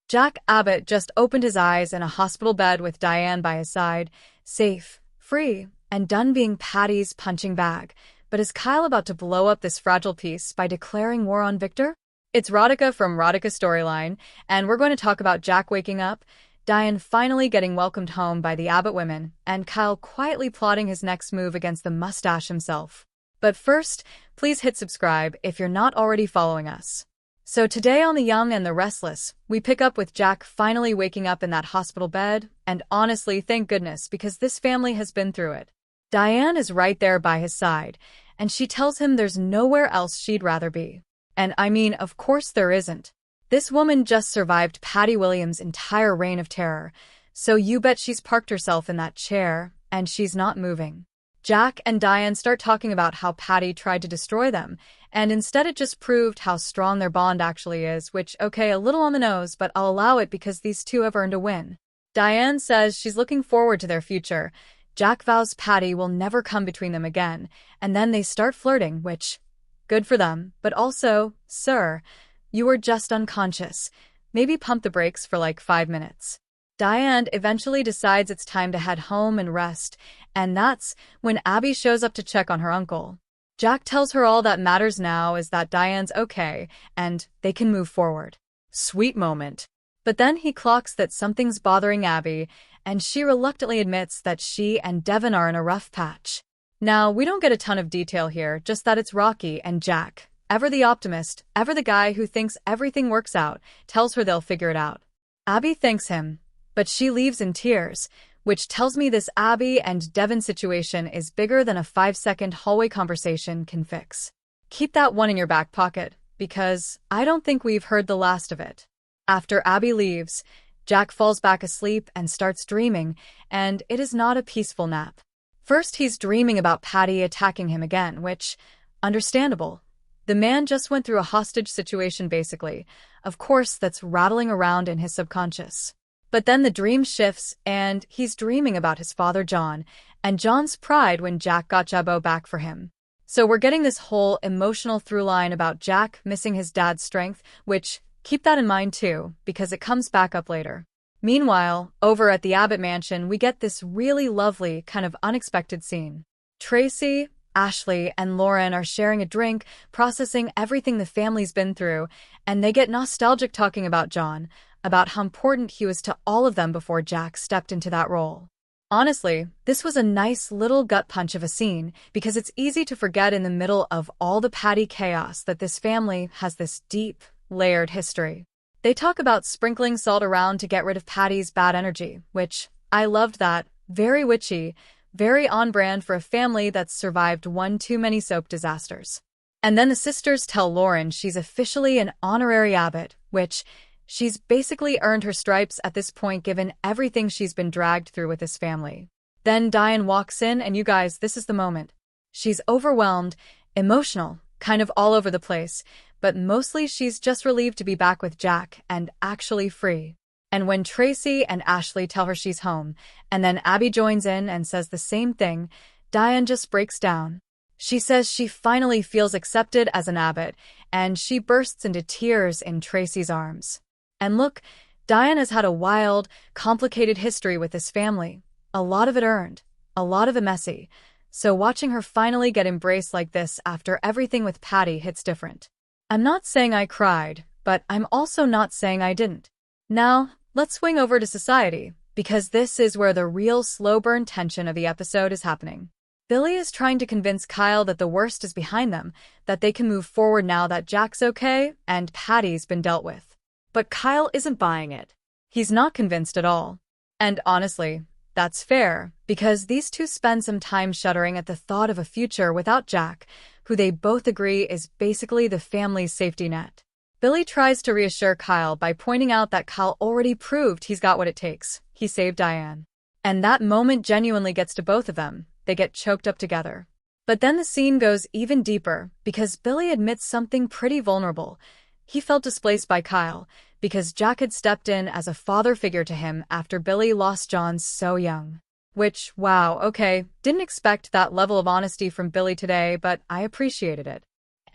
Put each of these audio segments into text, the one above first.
Jack Abbott just opened his eyes in a hospital bed with Diane by his side, safe, free, and done being Patty's punching bag. But is Kyle about to blow up this fragile piece by declaring war on Victor? It's Radhika from Radhika Storyline, and we're going to talk about Jack waking up, Diane finally getting welcomed home by the Abbott women, and Kyle quietly plotting his next move against the mustache himself. But first, please hit subscribe if you're not already following us. So today on The Young and the Restless, we pick up with Jack finally waking up in that hospital bed, and honestly, thank goodness, because this family has been through it. Diane is right there by his side, and she tells him there's nowhere else she'd rather be. And I mean, of course there isn't. This woman just survived Patty Williams' entire reign of terror, so you bet she's parked herself in that chair, and she's not moving. Jack and Diane start talking about how Patty tried to destroy them, and instead it just proved how strong their bond actually is, which, okay, a little on the nose, but I'll allow it because these two have earned a win. Diane says she's looking forward to their future. Jack vows Patty will never come between them again, and then they start flirting, which, good for them, but also, sir, you were just unconscious. Maybe pump the brakes for like 5 minutes. Diane eventually decides it's time to head home and rest, and that's when Abby shows up to check on her uncle. Jack tells her all that matters now is that Diane's okay, and they can move forward. Sweet moment. But then he clocks that something's bothering Abby, and she reluctantly admits that she and Devon are in a rough patch. Now, we don't get a ton of detail here, just that it's Rocky and Jack, ever the optimist, ever the guy who thinks everything works out, tells her they'll figure it out. Abby thanks him, but she leaves in tears, which tells me this Abby and Devon situation is bigger than a 5-second hallway conversation can fix. Keep that one in your back pocket, because I don't think we've heard the last of it. After Abby leaves, Jack falls back asleep and starts dreaming, and it is not a peaceful nap. First, he's dreaming about Patty attacking him again, which, understandable. The man just went through a hostage situation basically. Of course, that's rattling around in his subconscious. But then the dream shifts, and he's dreaming about his father John, and John's pride when Jack got Jabbo back for him. So we're getting this whole emotional through line about Jack missing his dad's strength, which, keep that in mind too, because it comes back up later. Meanwhile, over at the Abbott mansion, we get this really lovely, kind of unexpected scene. Tracy, Ashley, and Lauren are sharing a drink, processing everything the family's been through, and they get nostalgic talking about John, about how important he was to all of them before Jack stepped into that role. Honestly, this was a nice little gut punch of a scene, because it's easy to forget in the middle of all the Patty chaos that this family has this deep, layered history. They talk about sprinkling salt around to get rid of Patty's bad energy, which, I loved that, very witchy, very on brand for a family that's survived one too many soap disasters. And then the sisters tell Lauren she's officially an honorary Abbott, which, she's basically earned her stripes at this point given everything she's been dragged through with this family. Then Diane walks in, and you guys, this is the moment. She's overwhelmed, emotional, kind of all over the place, but mostly she's just relieved to be back with Jack and actually free. And when Tracy and Ashley tell her she's home, and then Abby joins in and says the same thing, Diane just breaks down. She says she finally feels accepted as an Abbott, and she bursts into tears in Tracy's arms. And look, Diane has had a wild, complicated history with this family. A lot of it earned, a lot of it messy. So watching her finally get embraced like this after everything with Patty hits different. I'm not saying I cried, but I'm also not saying I didn't. Now, let's swing over to society, because this is where the real slow burn tension of the episode is happening. Billy is trying to convince Kyle that the worst is behind them, that they can move forward now that Jack's okay and Patty's been dealt with. But Kyle isn't buying it. He's not convinced at all. And honestly, that's fair, because these two spend some time shuddering at the thought of a future without Jack, who they both agree is basically the family's safety net. Billy tries to reassure Kyle by pointing out that Kyle already proved he's got what it takes. He saved Diane. And that moment genuinely gets to both of them. They get choked up together. But then the scene goes even deeper, because Billy admits something pretty vulnerable. He felt displaced by Kyle, because Jack had stepped in as a father figure to him after Billy lost John so young. Which, wow, okay, didn't expect that level of honesty from Billy today, but I appreciated it.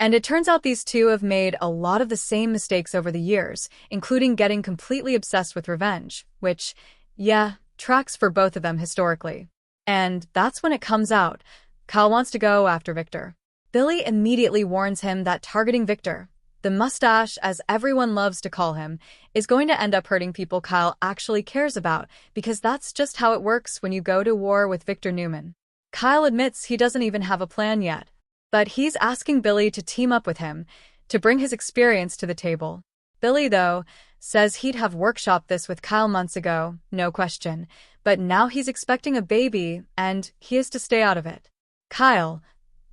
And it turns out these two have made a lot of the same mistakes over the years, including getting completely obsessed with revenge, which, yeah, tracks for both of them historically. And that's when it comes out. Kyle wants to go after Victor. Billy immediately warns him that targeting Victor, the mustache as everyone loves to call him, is going to end up hurting people Kyle actually cares about, because that's just how it works when you go to war with Victor Newman. Kyle admits he doesn't even have a plan yet, but he's asking Billy to team up with him, to bring his experience to the table. Billy, though, says he'd have workshopped this with Kyle months ago, no question, but now he's expecting a baby, and he is to stay out of it. Kyle,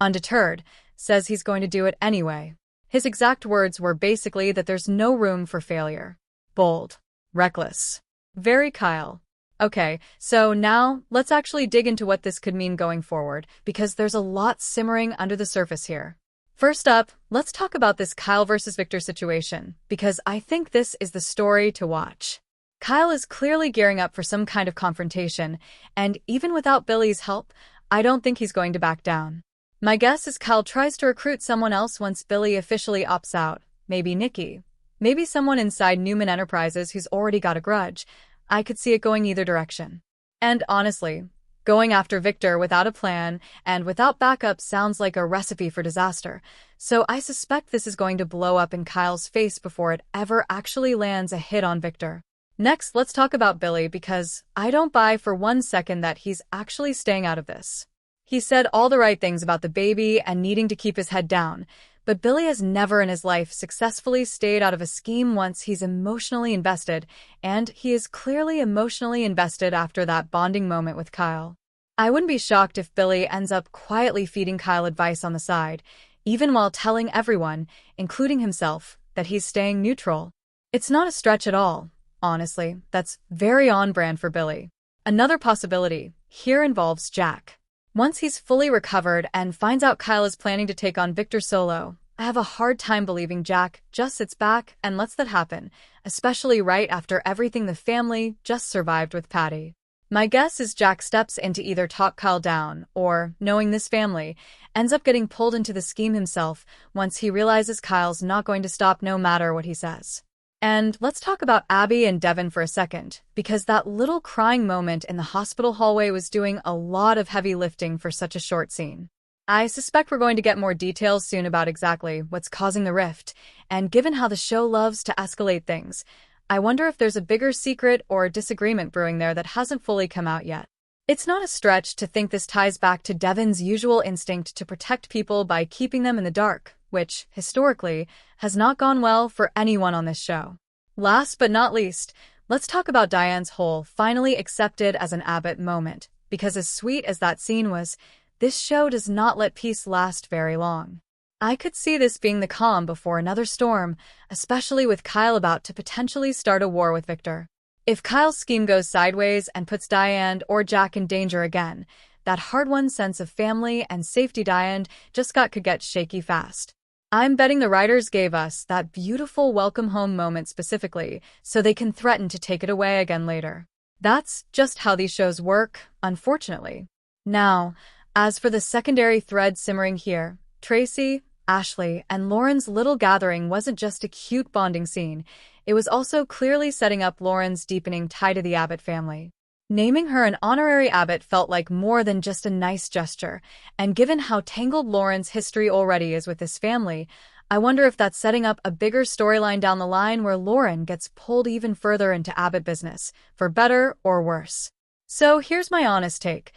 undeterred, says he's going to do it anyway. His exact words were basically that there's no room for failure. Bold. Reckless. Very Kyle. Okay, so now let's actually dig into what this could mean going forward, because there's a lot simmering under the surface here. First up, let's talk about this Kyle versus Victor situation, because I think this is the story to watch. Kyle is clearly gearing up for some kind of confrontation, and even without Billy's help, I don't think he's going to back down. My guess is Kyle tries to recruit someone else once Billy officially opts out. Maybe Nikki. Maybe someone inside Newman Enterprises who's already got a grudge. I could see it going either direction. And honestly, going after Victor without a plan and without backup sounds like a recipe for disaster, so I suspect this is going to blow up in Kyle's face before it ever actually lands a hit on Victor. Next, let's talk about Billy, because I don't buy for 1 second that he's actually staying out of this. He said all the right things about the baby and needing to keep his head down, but Billy has never in his life successfully stayed out of a scheme once he's emotionally invested, and he is clearly emotionally invested after that bonding moment with Kyle. I wouldn't be shocked if Billy ends up quietly feeding Kyle advice on the side, even while telling everyone, including himself, that he's staying neutral. It's not a stretch at all, honestly. That's very on-brand for Billy. Another possibility here involves Jack. Once he's fully recovered and finds out Kyle is planning to take on Victor solo, I have a hard time believing Jack just sits back and lets that happen, especially right after everything the family just survived with Patty. My guess is Jack steps in to either talk Kyle down or, knowing this family, ends up getting pulled into the scheme himself once he realizes Kyle's not going to stop no matter what he says. And let's talk about Abby and Devon for a second, because that little crying moment in the hospital hallway was doing a lot of heavy lifting for such a short scene. I suspect we're going to get more details soon about exactly what's causing the rift, and given how the show loves to escalate things, I wonder if there's a bigger secret or disagreement brewing there that hasn't fully come out yet. It's not a stretch to think this ties back to Devon's usual instinct to protect people by keeping them in the dark, which, historically, has not gone well for anyone on this show. Last but not least, let's talk about Diane's whole finally accepted as an Abbott moment, because as sweet as that scene was, this show does not let peace last very long. I could see this being the calm before another storm, especially with Kyle about to potentially start a war with Victor. If Kyle's scheme goes sideways and puts Diane or Jack in danger again, that hard-won sense of family and safety Diane just could get shaky fast. I'm betting the writers gave us that beautiful welcome home moment specifically so they can threaten to take it away again later. That's just how these shows work, unfortunately. Now, as for the secondary thread simmering here, Tracy, Ashley, and Lauren's little gathering wasn't just a cute bonding scene, it was also clearly setting up Lauren's deepening tie to the Abbott family. Naming her an honorary Abbott felt like more than just a nice gesture, and given how tangled Lauren's history already is with this family, I wonder if that's setting up a bigger storyline down the line where Lauren gets pulled even further into Abbott business, for better or worse. So here's my honest take.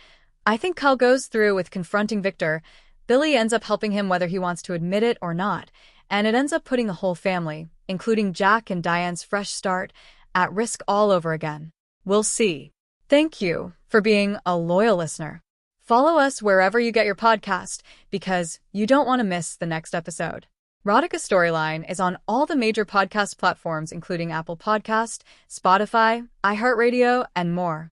I think Kyle goes through with confronting Victor. Billy ends up helping him whether he wants to admit it or not, and it ends up putting the whole family, including Jack and Diane's fresh start, at risk all over again. We'll see. Thank you for being a loyal listener. Follow us wherever you get your podcast, because you don't want to miss the next episode. Rodica Storyline is on all the major podcast platforms including Apple Podcast, Spotify, iHeartRadio, and more.